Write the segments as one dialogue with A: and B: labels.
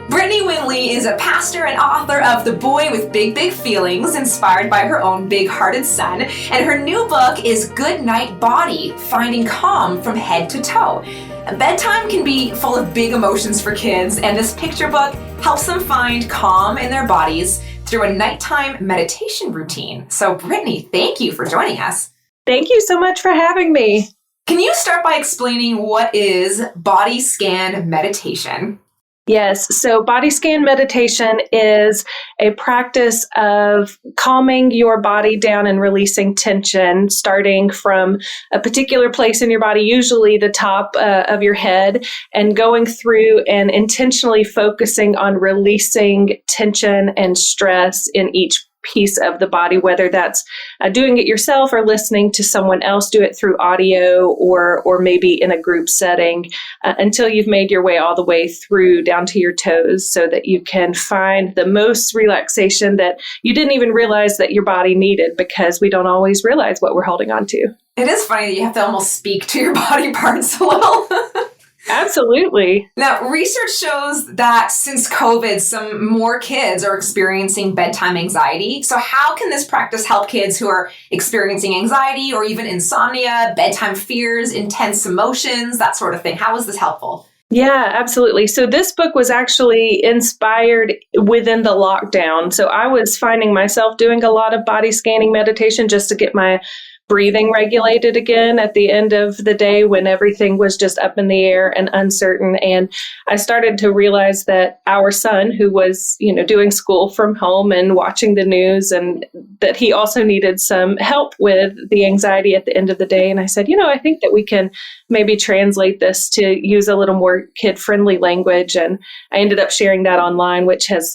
A: Britney Winn Lee is a pastor and author of The Boy with Big, Big Feelings, inspired by her own big-hearted son. And her new book is Good Night Body, Finding Calm from Head to Toe. Bedtime can be full of big emotions for kids, and this picture book helps them find calm in their bodies through a nighttime meditation routine. So, Britney, thank you for joining us.
B: Thank you so much for having me.
A: Can you start by explaining what is body scan meditation?
B: Yes. So body scan meditation is a practice of calming your body down and releasing tension, starting from a particular place in your body, usually the top of your head, and going through and intentionally focusing on releasing tension and stress in each piece of the body, whether that's doing it yourself or listening to someone else do it through audio or maybe in a group setting, until you've made your way all the way through down to your toes, so that you can find the most relaxation that you didn't even realize that your body needed, because we don't always realize what we're holding on to.
A: It is funny that you have to almost speak to your body parts a little.
B: Absolutely.
A: Now, research shows that since COVID, some more kids are experiencing bedtime anxiety. So how can this practice help kids who are experiencing anxiety or even insomnia, bedtime fears, intense emotions, that sort of thing? How is this helpful?
B: Yeah, absolutely. So this book was actually inspired within the lockdown. So I was finding myself doing a lot of body scanning meditation just to get my breathing regulated again at the end of the day when everything was just up in the air and uncertain. And I started to realize that our son, who was, doing school from home and watching the news, and that he also needed some help with the anxiety at the end of the day. And I said, I think that we can maybe translate this to use a little more kid-friendly language. And I ended up sharing that online, which has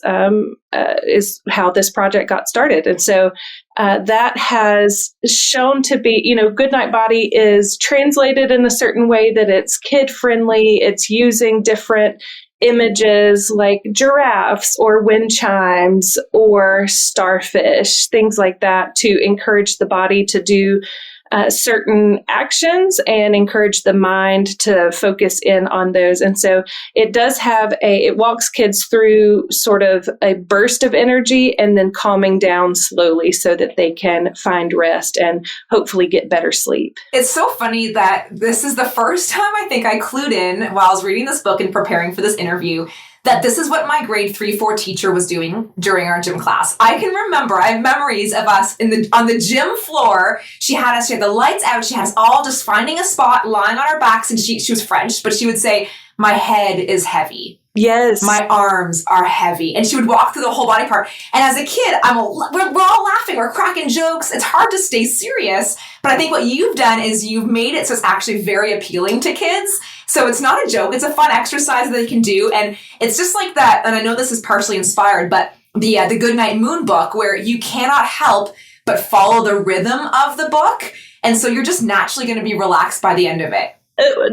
B: is how this project got started. And so that has shown to be, Good Night Body is translated in a certain way that it's kid-friendly. It's using different images like giraffes or wind chimes or starfish, things like that, to encourage the body to do certain actions and encourage the mind to focus in on those. And so it does have it walks kids through sort of a burst of energy and then calming down slowly so that they can find rest and hopefully get better sleep.
A: It's so funny that this is the first time I think I clued in while I was reading this book and preparing for this interview that this is what my grade 3-4 teacher was doing during our gym class. I can remember, I have memories of us on the gym floor. She had the lights out. She had us all just finding a spot, lying on our backs, and she was French, but she would say, "My head is heavy."
B: Yes.
A: "My arms are heavy." And she would walk through the whole body part. And as a kid, we're all laughing, we're cracking jokes. It's hard to stay serious. But I think what you've done is you've made it so it's actually very appealing to kids. So it's not a joke. It's a fun exercise that they can do. And it's just like that. And I know this is partially inspired, but the Goodnight Moon book, where you cannot help but follow the rhythm of the book. And so you're just naturally going to be relaxed by the end of it.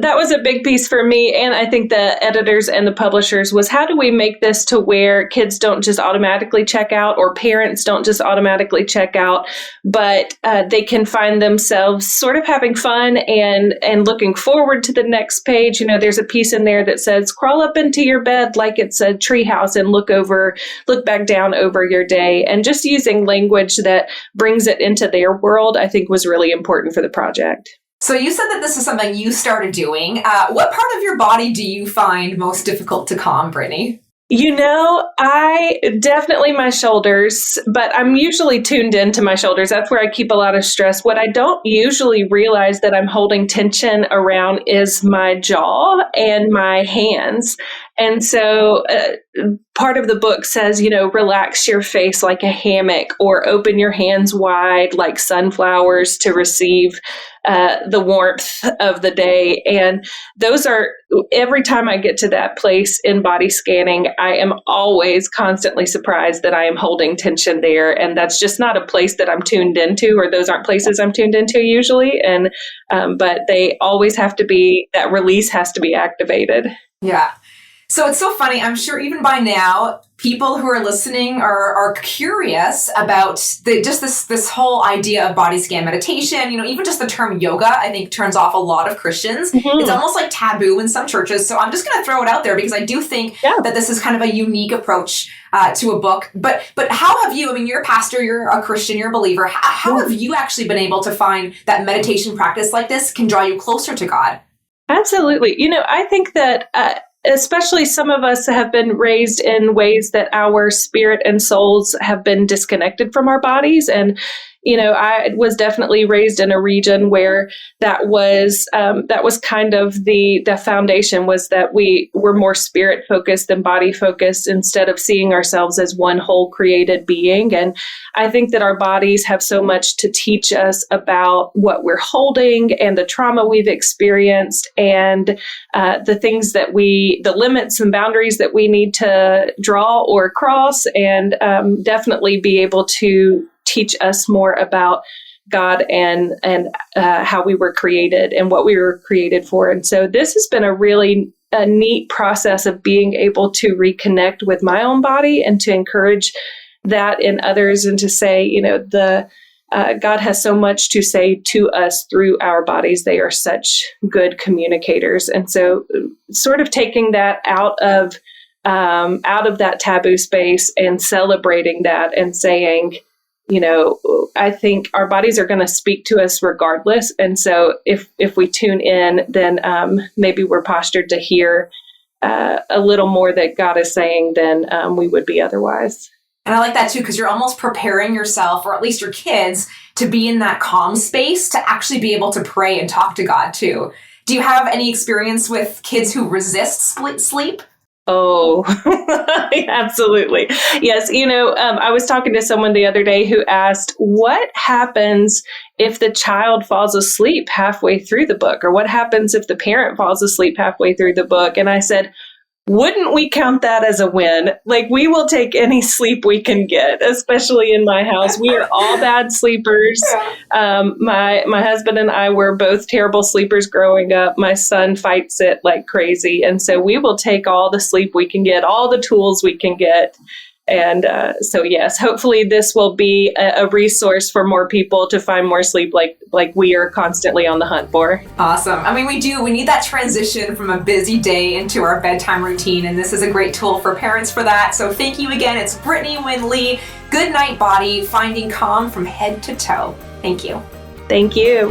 B: That was a big piece for me, and I think the editors and the publishers, was how do we make this to where kids don't just automatically check out, or parents don't just automatically check out, but they can find themselves sort of having fun and looking forward to the next page. There's a piece in there that says, crawl up into your bed like it's a treehouse and look back down over your day. And just using language that brings it into their world, I think, was really important for the project.
A: So you said that this is something you started doing. What part of your body do you find most difficult to calm, Britney?
B: I definitely my shoulders, but I'm usually tuned into my shoulders. That's where I keep a lot of stress. What I don't usually realize that I'm holding tension around is my jaw and my hands. And so part of the book says, relax your face like a hammock, or open your hands wide like sunflowers to receive the warmth of the day. And those are, every time I get to that place in body scanning, I am always constantly surprised that I am holding tension there. And that's just not a place that I'm tuned into, or those aren't places I'm tuned into usually. And but they always have to be, that release has to be activated.
A: Yeah. So it's so funny. I'm sure even by now, people who are listening are curious about this whole idea of body scan meditation. Even just the term yoga, I think turns off a lot of Christians. Mm-hmm. It's almost like taboo in some churches. So I'm just going to throw it out there because I do think that this is kind of a unique approach to a book. But how have you, you're a pastor, you're a Christian, you're a believer. How have you actually been able to find that meditation practice like this can draw you closer to God?
B: Absolutely. I think that especially some of us have been raised in ways that our spirit and souls have been disconnected from our bodies. And, I was definitely raised in a region where that was kind of the foundation, was that we were more spirit focused than body focused, instead of seeing ourselves as one whole created being. And I think that our bodies have so much to teach us about what we're holding and the trauma we've experienced, and the things that the limits and boundaries that we need to draw or cross, and definitely be able to teach us more about God and how we were created and what we were created for. And so this has been a neat process of being able to reconnect with my own body and to encourage that in others, and to say, God has so much to say to us through our bodies. They are such good communicators. And so sort of taking that out of that taboo space and celebrating that and saying, I think our bodies are going to speak to us regardless. And so if we tune in, then maybe we're postured to hear a little more that God is saying than we would be otherwise.
A: And I like that too, because you're almost preparing yourself, or at least your kids, to be in that calm space to actually be able to pray and talk to God too. Do you have any experience with kids who resist sleep?
B: Oh, absolutely. Yes. I was talking to someone the other day who asked, what happens if the child falls asleep halfway through the book? Or what happens if the parent falls asleep halfway through the book? And I said, wouldn't we count that as a win? Like, we will take any sleep we can get, especially in my house. We are all bad sleepers. My husband and I were both terrible sleepers growing up. My son fights it like crazy. And so we will take all the sleep we can get, all the tools we can get. And so, yes, hopefully this will be a resource for more people to find more sleep like we are constantly on the hunt for.
A: Awesome. We need that transition from a busy day into our bedtime routine. And this is a great tool for parents for that. So thank you again. It's Britney Winn Lee, Good Night Body, Finding Calm from Head to Toe. Thank you.
B: Thank you.